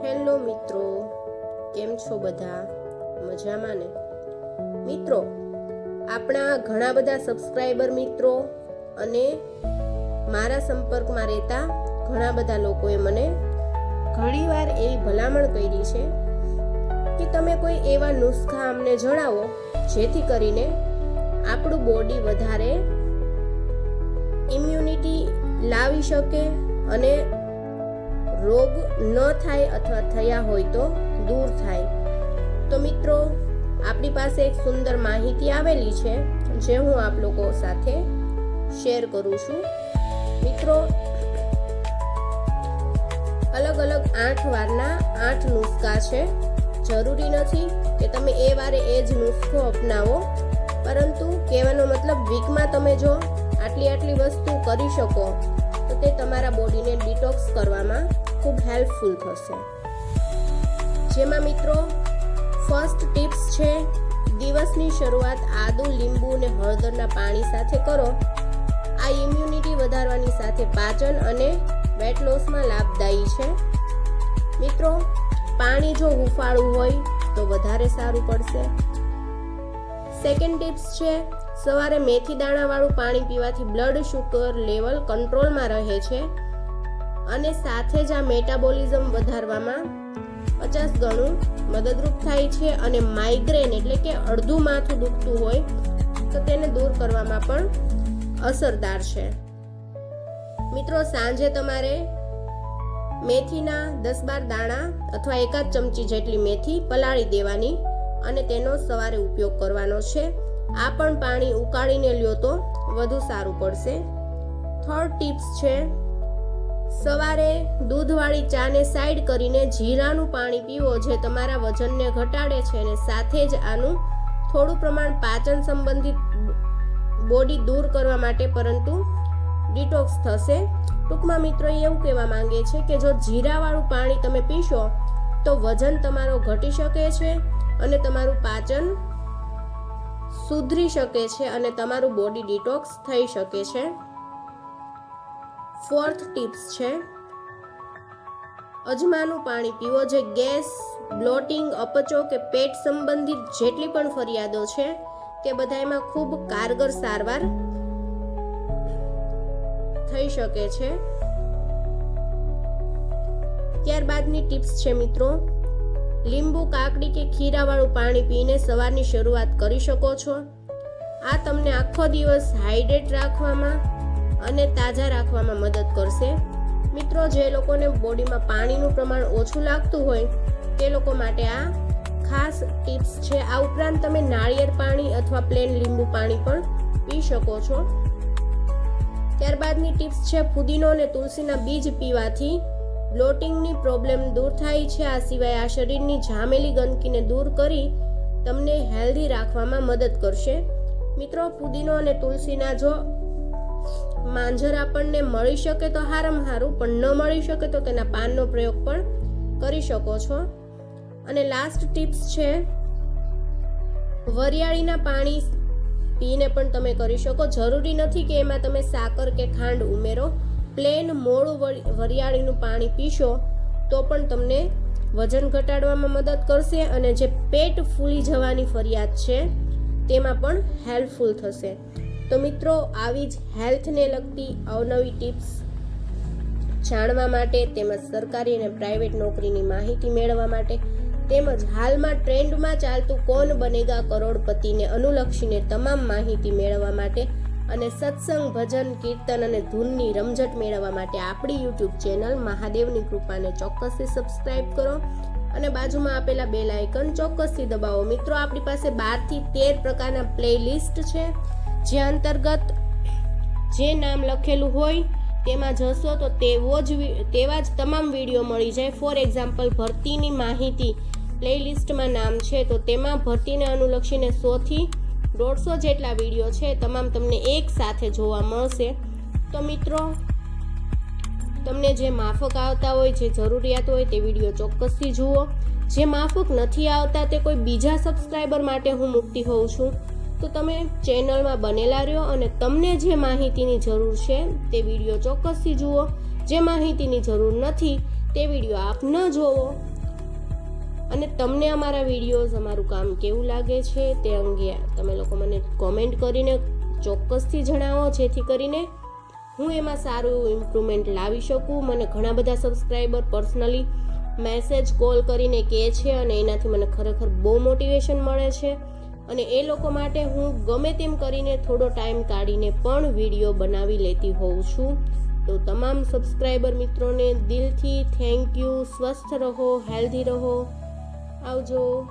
Hello મિત્રો, કેમ છો બધા? મજામાં ને? મિત્રો, આપણા ઘણા બધા સબસ્ક્રાઈબર મિત્રો અને મારા સંપર્કમાં રહેતા ઘણા બધા લોકોએ મને ઘણીવાર એવી ભલામણ કરી છે કે તમે કોઈ એવા નુસ્ખા અમને જણાવો જેથી કરીને આપણું બોડી વધારે ઇમ્યુનિટી લાવી શકે અને રોગ ન થાય અથવા થયા હોય તો દૂર થાય. તો મિત્રો, આપણી પાસે એક સુંદર માહિતી આવેલી છે જે હું આપ લોકો સાથે શેર કરું છું. મિત્રો, અલગ અલગ 8 વારના 8 નુસ્ખા છે. જરૂરી નથી કે તમે એ વારે એ જ નુસ્ખો અપનાવો, પરંતુ કહેવાનો મતલબ વીકમાં તમે જો આટલી વસ્તુ કરી શકો તો તે તમારા બોડીને ડિટોક્સ કરવામાં ખૂબ હેલ્પફુલ થશે. જેમાં મિત્રો ફર્સ્ટ ટિપ્સ છે, દિવસની શરૂઆત આદુ, લીંબુ અને હળદરના પાણી સાથે કરો. આ ઇમ્યુનિટી વધારવાની સાથે પાચન અને વેટ લોસમાં લાભદાયી છે. મિત્રો, પાણી જો હુંફાળું હોય તો વધારે સારું પડશે. સેકન્ડ ટિપ્સ છે, સવારે મેથી દાણાવાળું પાણી પીવાથી બ્લડ શુગર લેવલ કંટ્રોલમાં રહે છે અને સાથે જ આ મેટાબોલિઝમ વધારવામાં 50 ગણું મદદરૂપ થાય છે અને માઇગ્રેન એટલે કે અડધું માથું દુખતું હોય તો તેને દૂર કરવામાં પણ અસરદાર છે. મિત્રો, સાંજે તમારે મેથીના 10-12 દાણા અથવા 1 ચમચી જેટલી મેથી પલાળી દેવાની અને તેનો સવારે ઉપયોગ કરવાનો છે. આ પણ પાણી ઉકાળીને લ્યો તો વધુ સારું પડશે. થર્ડ ટિપ્સ છે, સવારે દૂધવાળી ચાને સાઈડ કરીને જીરાનું પાણી પીવો જે તમારા વજનને ઘટાડે છે અને સાથે જ આનું થોડું પ્રમાણ પાચન સંબંધિત બોડી દૂર કરવા માટે પરંતુ ડિટોક્સ થશે. ટૂંકમાં મિત્રો એવું કહેવા માંગે છે કે જો જીરાવાળું પાણી તમે પીશો તો વજન તમારો ઘટી શકે છે અને તમારું પાચન સુધરી શકે છે અને તમારું બોડી ડિટોક્સ થઈ શકે છે. ફોર્થ ટિપ્સ છે, અજમાનું પાણી પીવો જે ગેસ, બ્લોટિંગ, અપચો કે પેટ સંબંધિત જેટલી પણ ફરિયાદો છે તે બધામાં ખૂબ કારગર સારવાર થઈ શકે છે. ત્યારબાદની ટિપ્સ છે મિત્રો, લીંબુ, કાકડી કે ખીરાવાળું પાણી પીને સવારની શરૂઆત કરી શકો છો. આ તમને આખો દિવસ હાઇડ્રેટ રાખવામાં અને તાજા રાખવામાં મદદ કરશે. મિત્રો, જે લોકોને બોડીમાં પાણીનું પ્રમાણ ઓછું લાગતું હોય તે લોકો માટે આ ખાસ ટિપ્સ છે. આ ઉપરાંત તમે નાળિયેર પાણી અથવા પ્લેન લીંબુ પાણી પણ પી શકો છો. ત્યારબાદની ટિપ્સ છે, ફુદીનો અને તુલસીના બીજ પીવાથી બ્લોટિંગની પ્રોબ્લેમ દૂર થાય છે. આ સિવાય આ શરીરની જામેલી ગંદકીને દૂર કરી તમને હેલ્ધી રાખવામાં મદદ કરશે. મિત્રો, ફુદીનો અને તુલસીના જો માંજર આપણને મળી શકે તો હારામાં હારું, પણ ન મળી શકે તો તેના પાનનો પ્રયોગ પણ કરી શકો છો. અને લાસ્ટ ટિપ્સ છે, વરિયાળીના પાણી પીને પણ તમે કરી શકો. જરૂરી નથી કે એમાં તમે સાકર કે ખાંડ ઉમેરો. પ્લેન મોળું વરિયાળીનું પાણી પીશો તો પણ તમને વજન ઘટાડવામાં મદદ કરશે અને જે પેટ ફૂલી જવાની ફરિયાદ છે તેમાં પણ હેલ્પફુલ થશે. તો મિત્રો, આવી જ હેલ્થને લગતી અવનવી ટિપ્સ જાણવા માટે તેમજ સરકારી અને પ્રાઇવેટ નોકરીની માહિતી મેળવવા માટે તેમજ હાલમાં ટ્રેન્ડમાં ચાલતું કોણ બનેગા કરોડપતિને અનુલક્ષીને તમામ માહિતી મેળવવા માટે અને સત્સંગ, ભજન, કીર્તન અને ધૂનની રમઝટ મેળવવા માટે આપણી યુટ્યુબ ચેનલ મહાદેવની કૃપાને ચોક્કસથી સબસ્ક્રાઇબ કરો અને બાજુમાં આપેલા બેલ આઇકન ચોક્કસથી દબાવો. મિત્રો, આપણી પાસે 12 થી 13 પ્રકારના પ્લેલિસ્ટ છે જે અંતર્ગત જે નામ લખેલું હોય તેમાં જશો તો તેવા જ તમામ વિડીયો મળી જાય. ફોર એક્ઝામ્પલ, ભરતીની માહિતી પ્લેલિસ્ટમાં નામ છે તો તેમાં ભરતીને અનુલક્ષીને 100 થી 150 જેટલા વિડીયો છે, તમામ તમને એક સાથે જોવા મળશે. તો મિત્રો, તમને જે માફક આવતા હોય, જે જરૂરિયાત હોય તે વિડીયો ચોક્કસથી જુઓ. જે માફક નથી આવતા તે કોઈ બીજા સબસ્ક્રાઈબર માટે હું મૂકતી હોઉં છું, તો તમે ચેનલમાં બનેલા રહ્યો અને તમને જે માહિતીની જરૂર છે તે વિડીયો ચોક્કસથી જુઓ. જે માહિતીની જરૂર નથી તે વિડીયો આપ ન જોવો અને તમને અમારા વિડીયોઝ અમારું કામ કેવું લાગે છે તે અંગે તમે લોકો મને કોમેન્ટ કરીને ચોક્કસથી જણાવો, જેથી કરીને હું એમાં સારું ઇમ્પ્રુવમેન્ટ લાવી શકું. મને ઘણા બધા સબસ્ક્રાઈબર પર્સનલી મેસેજ કોલ કરીને કહે છે અને એનાથી મને ખરેખર બહુ મોટિવેશન મળે છે અને એ લોકો માટે હું ગમે તેમ કરીને થોડો ટાઈમ કાઢીને પણ વિડીયો બનાવી લેતી હોઉં છું. તો તમામ સબસ્ક્રાઈબર મિત્રોને દિલથી થેન્ક યુ. સ્વસ્થ રહો, હેલ્ધી રહો. આવજો.